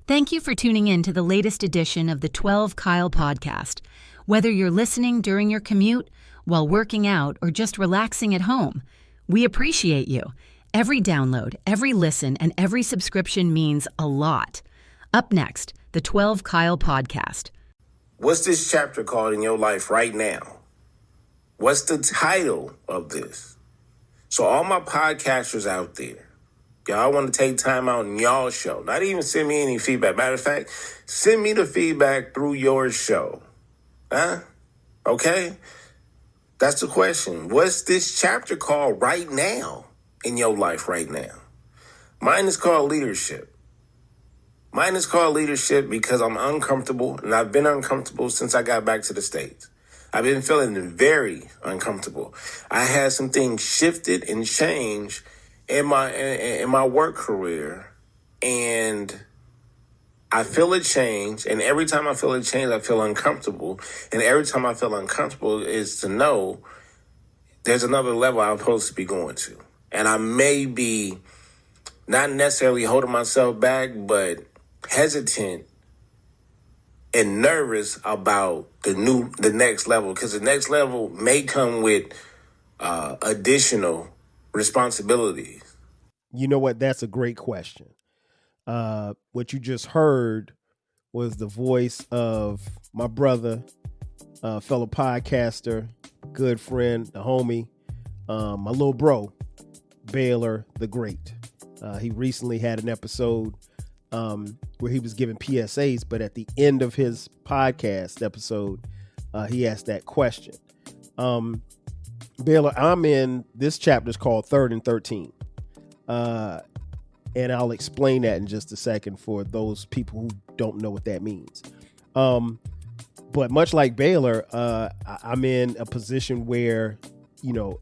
Thank you for tuning in to the latest edition of the 12 Kyle podcast. Whether you're listening during your commute, while working out, or just relaxing at home, we appreciate you. Every download, every listen, and every subscription means a lot. Up next, the 12 Kyle podcast. What's this chapter called in your life right now? What's the title of this? So all my podcasters out there, y'all want to take time out in y'all show. Not even send me any feedback. Matter of fact, send me the feedback through your show. Huh? Okay? That's the question. What's this chapter called right now in your life right now? Mine is called leadership. Mine is called leadership because I'm uncomfortable, and I've been uncomfortable since I got back to the States. I've been feeling very uncomfortable. I had some things shifted and changed in my work career, and I feel a change, and every time I feel a change, I feel uncomfortable, and every time I feel uncomfortable is to know there's another level I'm supposed to be going to, and I may be not necessarily holding myself back, but hesitant and nervous about the next level, because the next level may come with additional responsibilities. You know what? That's a great question. What you just heard was the voice of my brother, fellow podcaster, good friend, the homie, my little bro, Baylor the Great. He recently had an episode where he was giving PSAs, but at the end of his podcast episode, he asked that question. Baylor, I'm in this chapter is called 3rd and 13. And I'll explain that in just a second for those people who don't know what that means. But much like Baylor, I'm in a position where,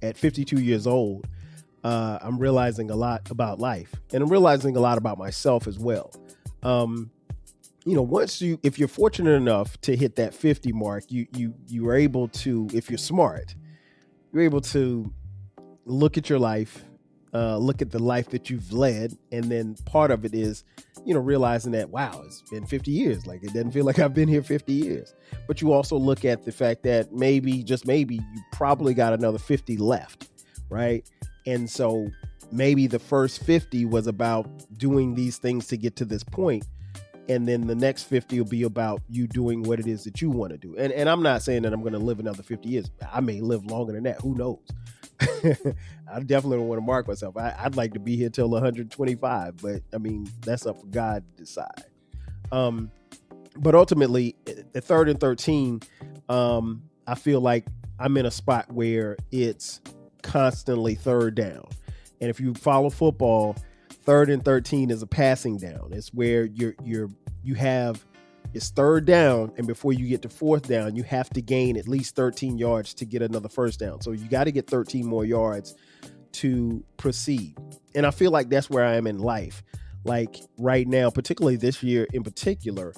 at 52 years old, I'm realizing a lot about life, and I'm realizing a lot about myself as well. If you're fortunate enough to hit that 50 mark, you are able to, if you're smart, you're able to look at your life, look at the life that you've led. And then part of it is, realizing that, wow, it's been 50 years. Like, it doesn't feel like I've been here 50 years. But you also look at the fact that maybe, just maybe, you probably got another 50 left, right? And so maybe the first 50 was about doing these things to get to this point. And then the next 50 will be about you doing what it is that you want to do. And I'm not saying that I'm going to live another 50 years. I may live longer than that. Who knows? I definitely don't want to mark myself. I'd like to be here till 125, but I mean, that's up for God to decide. But ultimately, the 3rd and 13, I feel like I'm in a spot where it's constantly third down. And if you follow football, 3rd and 13 is a passing down. It's where it's third down, and before you get to 4th down, you have to gain at least 13 yards to get another first down. So you got to get 13 more yards to proceed. And I feel like that's where I am in life. Like right now, particularly this year in particular,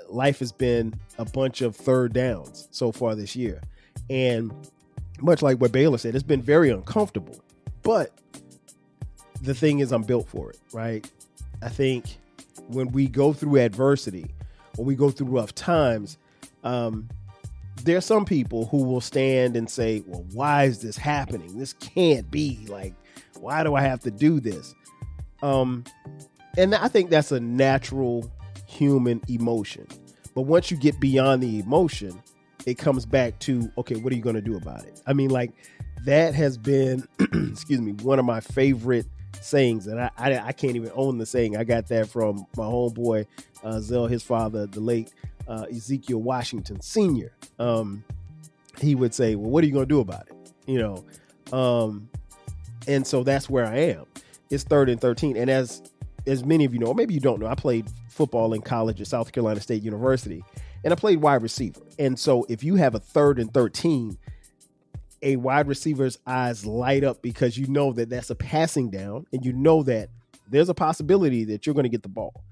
life has been a bunch of third downs so far this year. And much like what Baylor said, it's been very uncomfortable. But the thing is, I'm built for it, right? I think when we go through adversity or we go through rough times, there are some people who will stand and say, well, why is this happening? This can't be. Like, why do I have to do this? And I think that's a natural human emotion. But once you get beyond the emotion, it comes back to, okay, what are you going to do about it? I mean, like, that has been, one of my favorite sayings, and I can't even own the saying. I got that from my homeboy, Zell, his father, the late Ezekiel Washington Sr. He would say, well, what are you going to do about it? And so that's where I am. It's 3rd and 13. And as many of you know, or maybe you don't know, I played football in college at South Carolina State University, and I played wide receiver. And so if you have a 3rd and 13, a wide receiver's eyes light up because you know that that's a passing down, and you know that there's a possibility that you're going to get the ball.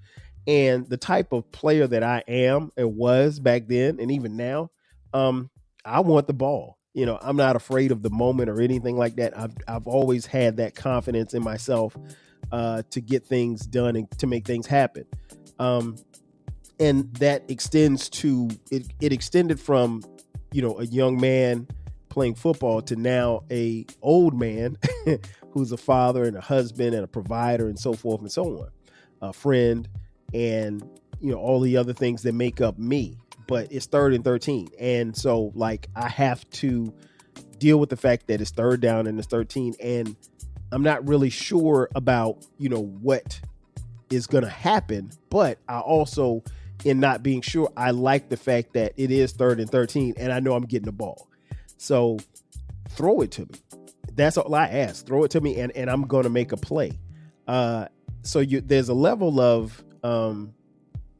And the type of player that I am and was back then, and even now, I want the ball. I'm not afraid of the moment or anything like that. I've always had that confidence in myself to get things done and to make things happen. And that extends to it extended from, a young man playing football to now a old man who's a father and a husband and a provider and so forth and so on, a friend, and all the other things that make up me. But it's 3rd and 13, and so like I have to deal with the fact that it's 3rd down and it's 13, and I'm not really sure about what is going to happen. But I also, in not being sure, I like the fact that it is 3rd and 13 and I know I'm getting the ball. So throw it to me. That's all I ask. Throw it to me and I'm going to make a play. So there's a level of,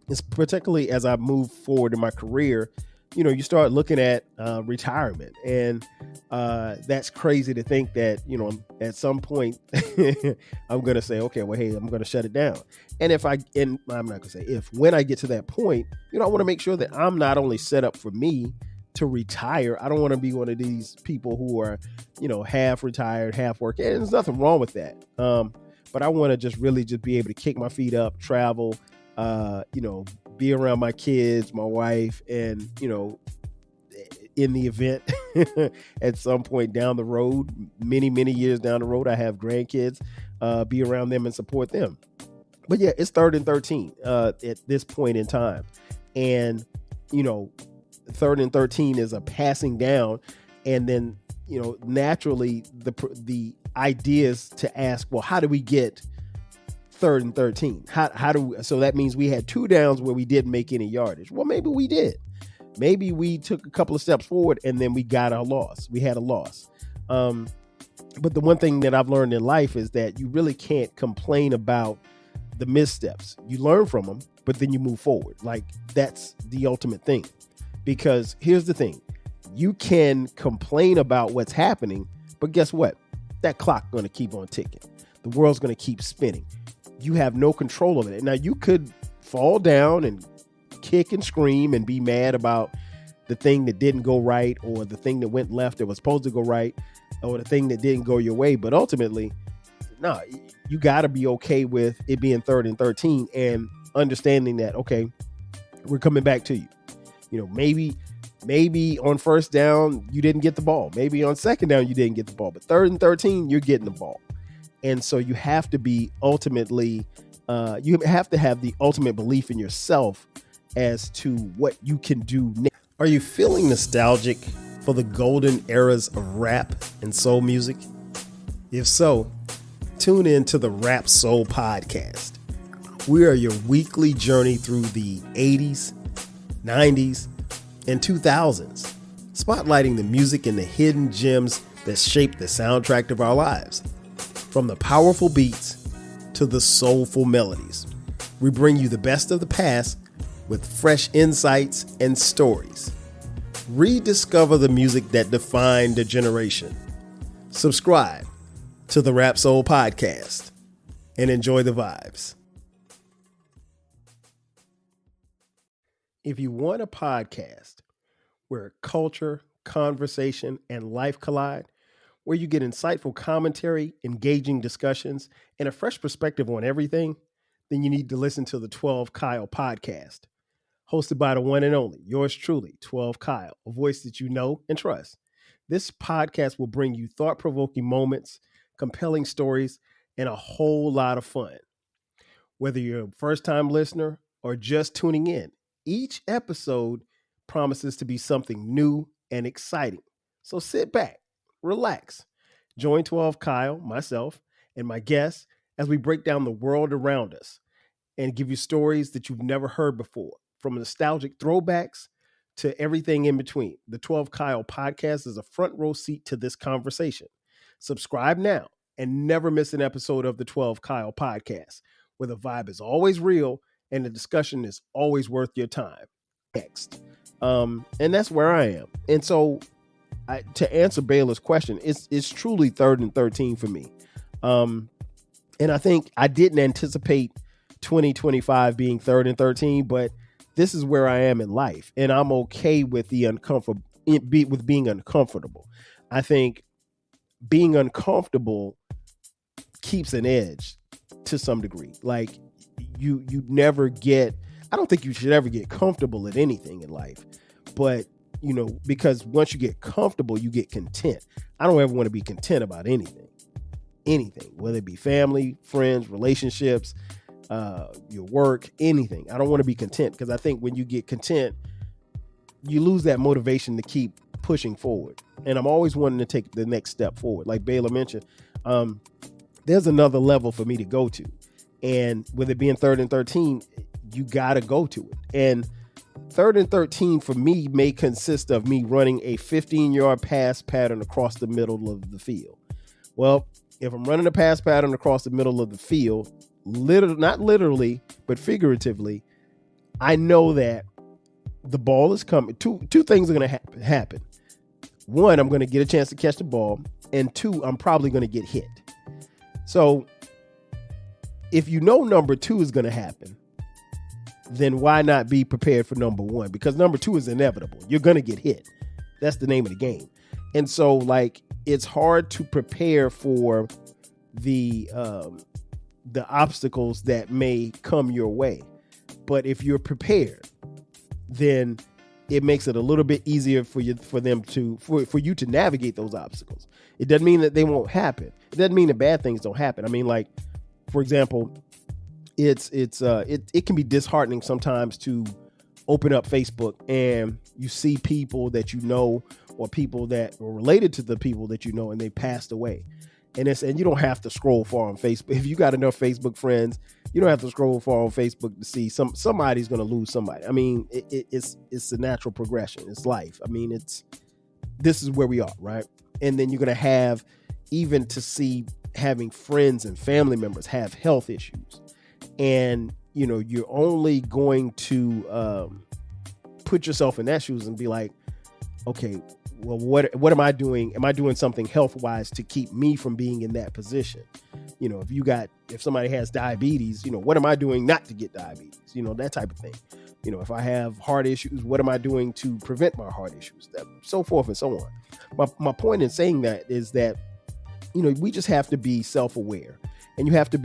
it's particularly as I move forward in my career, you start looking at retirement, and that's crazy to think that, at some point I'm going to say, okay, well, hey, I'm going to shut it down. And I'm not going to say when I get to that point, I want to make sure that I'm not only set up for me to retire. I don't want to be one of these people who are, half retired, half working. And there's nothing wrong with that. But I want to just really just be able to kick my feet up, travel, be around my kids, my wife, and, in the event at some point down the road, many, many years down the road, I have grandkids, be around them and support them. But yeah, it's 3rd and 13 at this point in time. And, 3rd and 13 is a passing down. And then, naturally the idea is to ask, well, how do we get 3rd and 13? So that means we had 2 downs where we didn't make any yardage. Well, maybe we did. Maybe we took a couple of steps forward and then we got a loss. We had a loss. But the one thing that I've learned in life is that you really can't complain about the missteps. You learn from them, but then you move forward. Like, that's the ultimate thing. Because here's the thing. You can complain about what's happening, but guess what? That clock's going to keep on ticking. The world's going to keep spinning. You have no control of it. Now, you could fall down and kick and scream and be mad about the thing that didn't go right, or the thing that went left that was supposed to go right, or the thing that didn't go your way. But ultimately, no, you got to be okay with it being 3rd and 13 and understanding that, okay, we're coming back to you. Maybe on 1st down, you didn't get the ball. Maybe on 2nd down, you didn't get the ball. But 3rd and 13, you're getting the ball. And so you have to be ultimately, you have to have the ultimate belief in yourself as to what you can do next. Are you feeling nostalgic for the golden eras of rap and soul music? If so, tune in to the Rap Soul Podcast. We are your weekly journey through the 80s, 90s, and 2000s, spotlighting the music and the hidden gems that shaped the soundtrack of our lives. From the powerful beats to the soulful melodies, we bring you the best of the past with fresh insights and stories. Rediscover the music that defined a generation. Subscribe to the Rap Soul Podcast and enjoy the vibes. If you want a podcast where culture, conversation, and life collide, where you get insightful commentary, engaging discussions, and a fresh perspective on everything, then you need to listen to the 12 Kyle podcast. Hosted by the one and only, yours truly, 12 Kyle, a voice that you know and trust. This podcast will bring you thought-provoking moments, compelling stories, and a whole lot of fun. Whether you're a first-time listener or just tuning in, each episode promises to be something new and exciting. So sit back, relax, join 12 Kyle, myself, and my guests as we break down the world around us and give you stories that you've never heard before, from nostalgic throwbacks to everything in between. The 12 Kyle podcast is a front row seat to this conversation. Subscribe now and never miss an episode of the 12 Kyle podcast, where the vibe is always real and the discussion is always worth your time. Next. And that's where I am. And so to answer Baylor's question, it's truly 3rd and 13 for me. And I think I didn't anticipate 2025 being 3rd and 13, but this is where I am in life, and I'm okay with with being uncomfortable. I think being uncomfortable keeps an edge to some degree. Like, you never get, I don't think you should ever get comfortable at anything in life, but because once you get comfortable, you get content. I don't ever want to be content about anything, whether it be family, friends, relationships, your work, anything. I don't want to be content, because I think when you get content, you lose that motivation to keep pushing forward. And I'm always wanting to take the next step forward. Like Baylor mentioned, there's another level for me to go to. And with it being 3rd and 13, you got to go to it. And 3rd and 13 for me may consist of me running a 15-yard pass pattern across the middle of the field. Well, if I'm running a pass pattern across the middle of the field, not literally, but figuratively, I know that the ball is coming. Two things are going to happen. One, I'm going to get a chance to catch the ball. And 2, I'm probably going to get hit. So if you know number 2 is going to happen, then why not be prepared for number 1? Because number 2 is inevitable. You're going to get hit. That's the name of the game. And so, it's hard to prepare for the obstacles that may come your way. But if you're prepared, then it makes it a little bit easier for you to navigate those obstacles. It doesn't mean that they won't happen. It doesn't mean that bad things don't happen. I mean, for example, it can be disheartening sometimes to open up Facebook and you see people that you know, or people that are related to the people that you know, and they passed away. And you don't have to scroll far on Facebook. If you got enough Facebook friends, you don't have to scroll far on Facebook to see somebody's going to lose somebody. I mean, it's a natural progression. It's life. I mean, this is where we are, right? And then you're going to have, even to see having friends and family members have health issues. And, you're only going to put yourself in that shoes and be like, okay, well, what am I doing? Am I doing something health-wise to keep me from being in that position? If somebody has diabetes, what am I doing not to get diabetes? That type of thing. If I have heart issues, what am I doing to prevent my heart issues? So forth and so on. My point in saying that is that, we just have to be self-aware, and you have to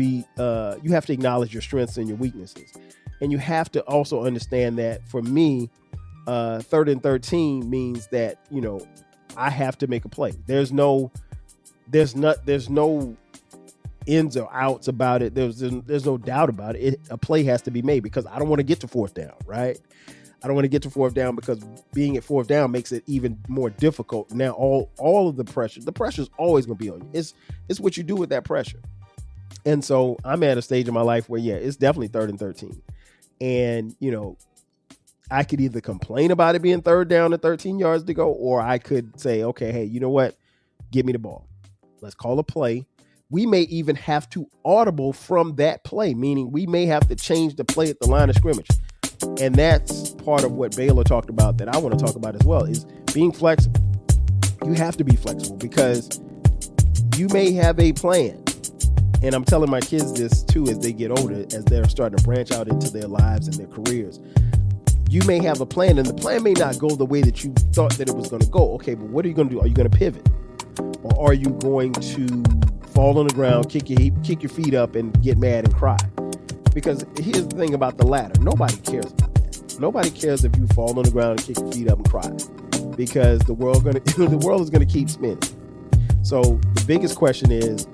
acknowledge your strengths and your weaknesses. And you have to also understand that, for me, 3rd and 13 means that, I have to make a play. There's no ins or outs about it. There's no doubt about it. A play has to be made, because I don't want to get to 4th down, right? I don't want to get to 4th down, because being at 4th down makes it even more difficult. Now, all of the pressure is always going to be on you. It's what you do with that pressure. And so I'm at a stage in my life where, it's definitely 3rd and 13. And, I could either complain about it being 3rd down and 13 yards to go, or I could say, okay, hey, you know what? Give me the ball. Let's call a play. We may even have to audible from that play, meaning we may have to change the play at the line of scrimmage. And that's part of what Baylor talked about that I want to talk about as well, is being flexible. You have to be flexible, because you may have a plan. And I'm telling my kids this too, as they get older, as they're starting to branch out into their lives and their careers. You may have a plan, and the plan may not go the way that you thought that it was going to go. Okay, but what are you going to do? Are you going to pivot? Or are you going to fall on the ground, kick your feet up, and get mad and cry? Because here's the thing about the latter. Nobody cares about that. Nobody cares if you fall on the ground and kick your feet up and cry, because the world is going to keep spinning. So the biggest question is,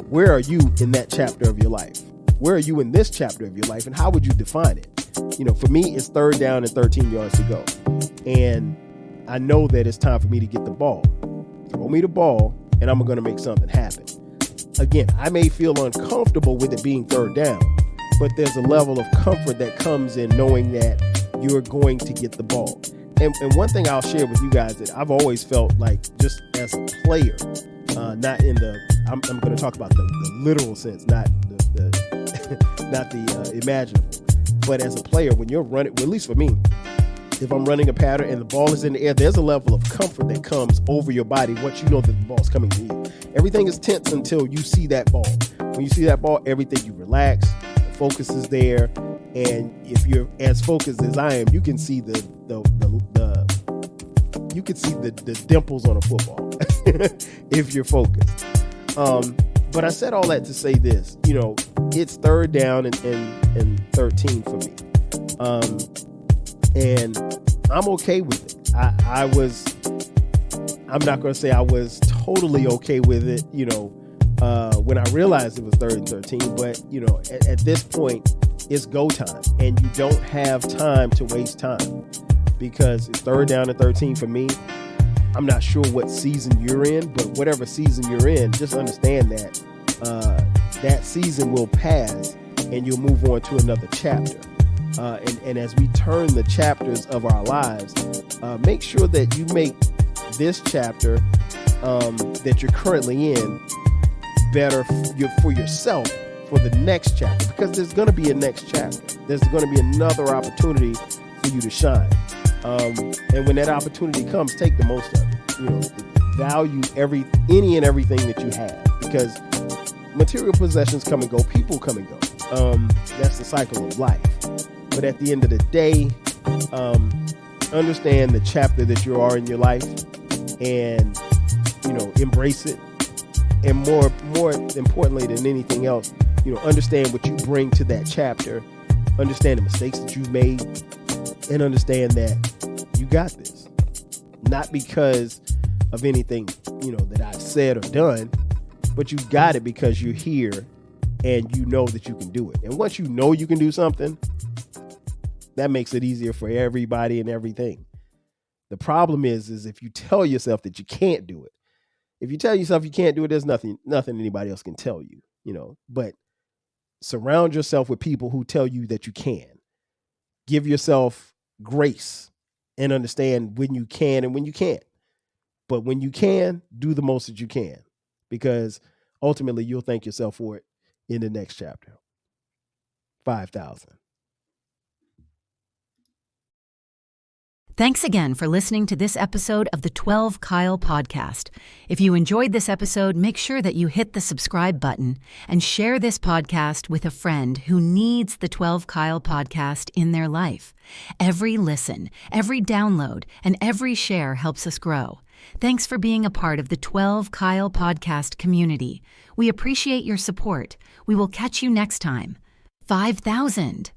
where are you in that chapter of your life? Where are you in this chapter of your life, and how would you define it? For me, it's 3rd down and 13 yards to go. And I know that it's time for me to get the ball. Throw me the ball, and I'm going to make something happen. Again, I may feel uncomfortable with it being 3rd down, but there's a level of comfort that comes in knowing that you're going to get the ball. And one thing I'll share with you guys that I've always felt like, just as a player, not in the, I'm going to talk about the literal sense, not the imaginable. But as a player, when you're running, well, at least for me, if I'm running a pattern and the ball is in the air, there's a level of comfort that comes over your body once you know that the ball's coming to you. Everything is tense until you see that ball. When you see that ball, everything, you relax, the focus is there, and if you're as focused as I am, you can see the dimples on a football if you're focused. But I said all that to say this, it's third down and 13 for me. And I'm okay with it. I'm not going to say I was totally okay with it, when I realized it was 3rd and 13, but at this point it's go time, and you don't have time to waste time because it's 3rd down and 13 for me. I'm not sure what season you're in, but whatever season you're in, just understand that that season will pass and you'll move on to another chapter. And as we turn the chapters of our lives, make sure that you make this chapter that you're currently in better for yourself for the next chapter, because there's going to be a next chapter. There's going to be another opportunity for you to shine. And when that opportunity comes, take the most of it. Value any and everything that you have, because material possessions come and go, people come and go. That's the cycle of life. But at the end of the day, understand the chapter that you are in your life, and embrace it. And more importantly than anything else, understand what you bring to that chapter. Understand the mistakes that you've made, and understand that you got this. Not because of anything that I've said or done, but you got it because you're here and you know that you can do it. And once you know you can do something, that makes it easier for everybody and everything. The problem is if you tell yourself that you can't do it. If you tell yourself you can't do it, there's nothing anybody else can tell you, But surround yourself with people who tell you that you can. Give yourself grace and understand when you can and when you can't. But when you can, do the most that you can, because ultimately you'll thank yourself for it in the next chapter. 5,000. Thanks again for listening to this episode of the 12 Kyle podcast. If you enjoyed this episode, make sure that you hit the subscribe button and share this podcast with a friend who needs the 12 Kyle podcast in their life. Every listen, every download, and every share helps us grow. Thanks for being a part of the 12 Kyle podcast community. We appreciate your support. We will catch you next time. 5,000.